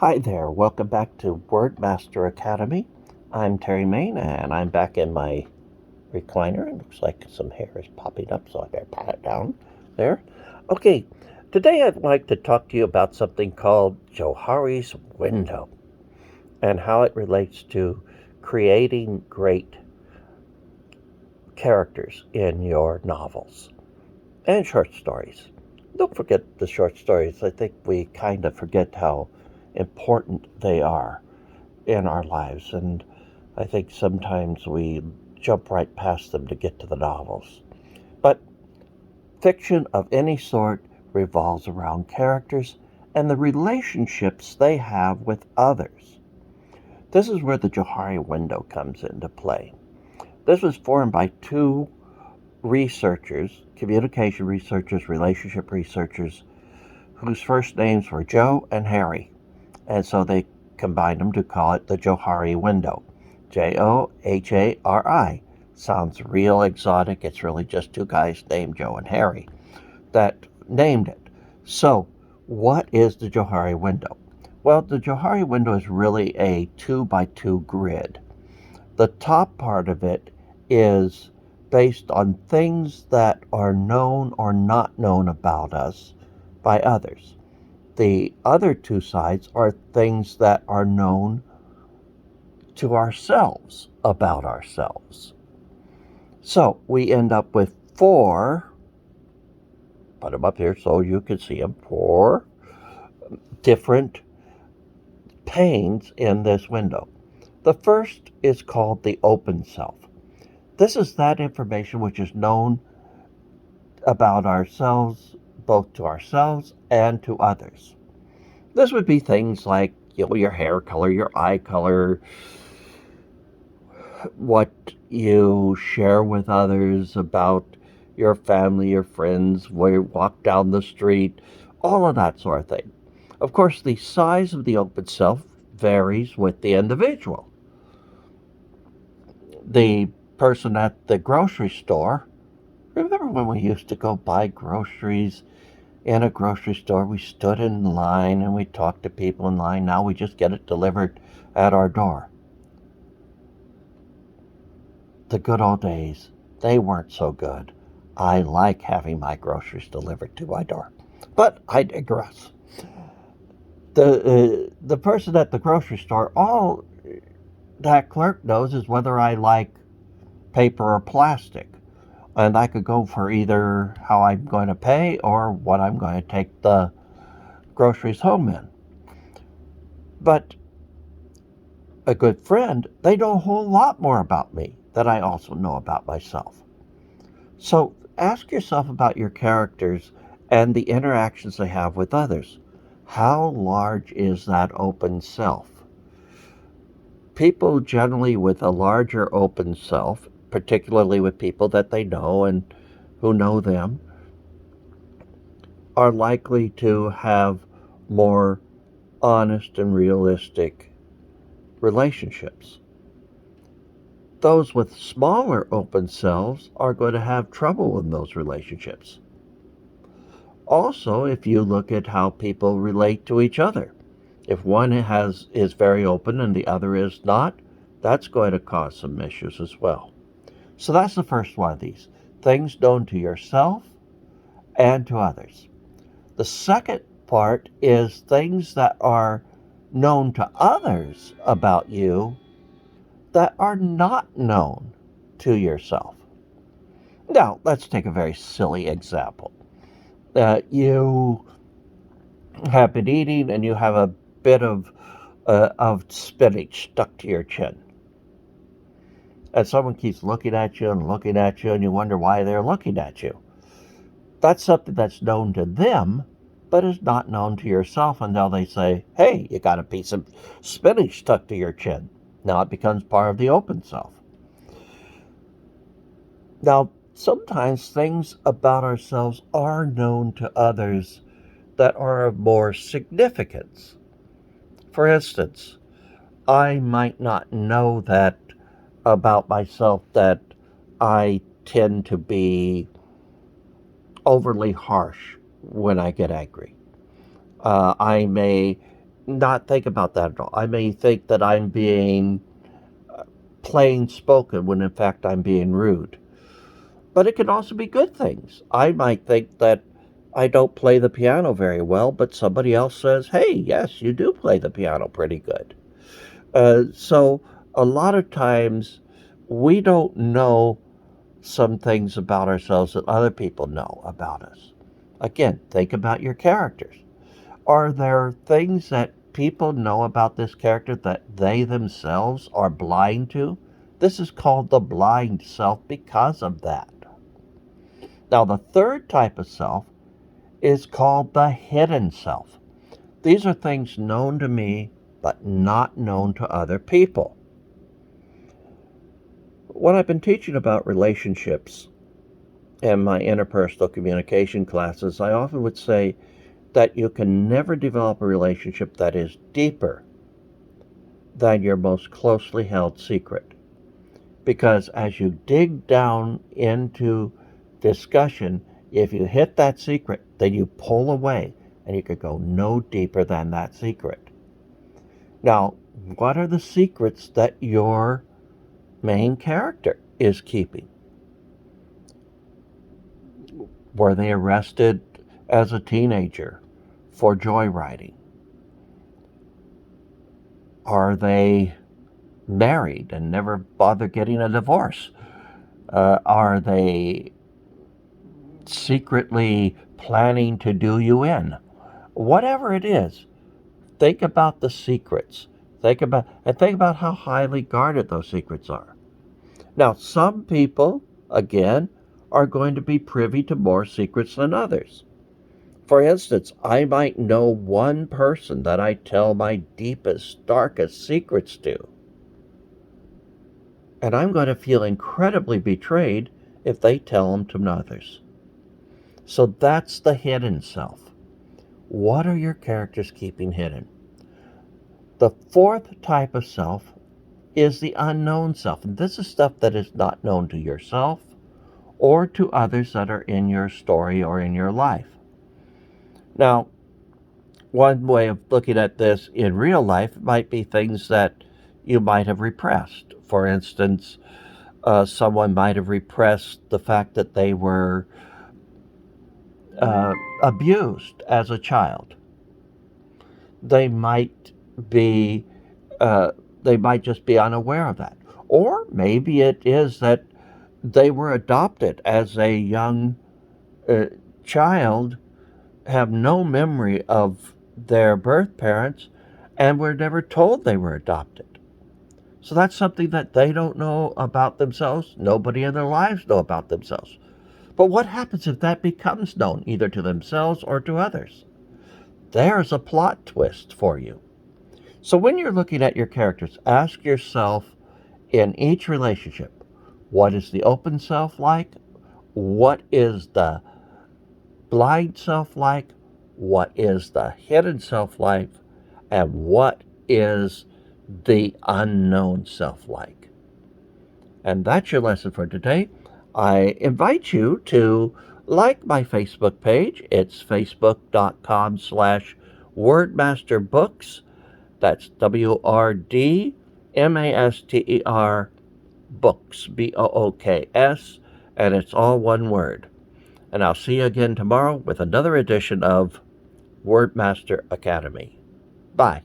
Hi there, welcome back to Wordmaster Academy. I'm Terry Main and I'm back in my recliner. It looks like some hair is popping up, so I better pat it down there. Okay, today I'd like to talk to you about something called Johari's Window and how it relates to creating great characters in your novels and short stories. Don't forget the short stories. I think we kind of forget how important they are in our lives, and I think sometimes we jump right past them to get to the novels. But fiction of any sort revolves around characters and the relationships they have with others. This is where the Johari Window comes into play. This was formed by two researchers, communication researchers, relationship researchers, whose first names were Joe and Harry. And so they combined them to call it the Johari Window. Johari. Sounds real exotic. It's really just two guys named Joe and Harry that named it. So, what is the Johari Window? Well, the Johari Window is really a 2x2 grid. The top part of it is based on things that are known or not known about us by others. The other two sides are things that are known to ourselves about ourselves. So we end up with four, put them up here so you can see them, four different panes in this window. The first is called the open self. This is that information which is known about ourselves, both to ourselves and to others. This would be things like your hair color, your eye color, what you share with others about your family, your friends, where you walk down the street, all of that sort of thing. Of course, the size of the open self varies with the individual. The person at the grocery store, remember when we used to go buy groceries in a grocery store? We stood in line and we talked to people in line. Now we just get it delivered at our door. The good old days, they weren't so good. I like having my groceries delivered to my door. But I digress. The person at the grocery store, all that clerk knows is whether I like paper or plastic. And I could go for either how I'm going to pay or what I'm going to take the groceries home in. But a good friend, they know a whole lot more about me than I also know about myself. So ask yourself about your characters and the interactions they have with others. How large is that open self? People generally with a larger open self, particularly with people that they know and who know them, are likely to have more honest and realistic relationships. Those with smaller open selves are going to have trouble in those relationships. Also, if you look at how people relate to each other, if one is very open and the other is not, that's going to cause some issues as well. So that's the first one of these, things known to yourself and to others. The second part is things that are known to others about you that are not known to yourself. Now, let's take a very silly example. You have been eating and you have a bit of spinach stuck to your chin. And someone keeps looking at you and you wonder why they're looking at you. That's something that's known to them, but is not known to yourself until they say, hey, you got a piece of spinach stuck to your chin. Now it becomes part of the open self. Now, sometimes things about ourselves are known to others that are of more significance. For instance, I might not know that about myself that I tend to be overly harsh when I get angry. I may not think about that at all. I may think that I'm being plain spoken when in fact I'm being rude. But it can also be good things. I might think that I don't play the piano very well, but somebody else says, hey, yes, you do play the piano pretty good. So a lot of times we don't know some things about ourselves that other people know about us. Again, think about your characters. Are there things that people know about this character that they themselves are blind to? This is called the blind self because of that. Now, the third type of self is called the hidden self. These are things known to me but not known to other people. When I've been teaching about relationships in my interpersonal communication classes, I often would say that you can never develop a relationship that is deeper than your most closely held secret. Because as you dig down into discussion, if you hit that secret, then you pull away and you could go no deeper than that secret. Now, what are the secrets that your main character is keeping? Were they arrested as a teenager for joyriding? Are they married and never bother getting a divorce? Are they secretly planning to do you in? Whatever it is, think about the secrets. Think about how highly guarded those secrets are. Now, some people, again, are going to be privy to more secrets than others. For instance, I might know one person that I tell my deepest, darkest secrets to. And I'm going to feel incredibly betrayed if they tell them to others. So that's the hidden self. What are your characters keeping hidden? The fourth type of self is the unknown self. And this is stuff that is not known to yourself or to others that are in your story or in your life. Now, one way of looking at this in real life might be things that you might have repressed. For instance, someone might have repressed the fact that they were abused as a child. They might be, uh, they might just be unaware of that, or maybe it is that they were adopted as a young uh, child, have no memory of their birth parents, and were never told they were adopted. So that's something that they don't know about themselves. Nobody in their lives know about themselves. But what happens if that becomes known either to themselves or to others? There's a plot twist for you. So when you're looking at your characters, ask yourself in each relationship, what is the open self like? What is the blind self like? What is the hidden self like? And what is the unknown self like? And that's your lesson for today. I invite you to like my Facebook page. It's facebook.com/wordmasterbooks. That's WRDMASTER books, BOOKS, and it's all one word. And I'll see you again tomorrow with another edition of Wordmaster Academy. Bye.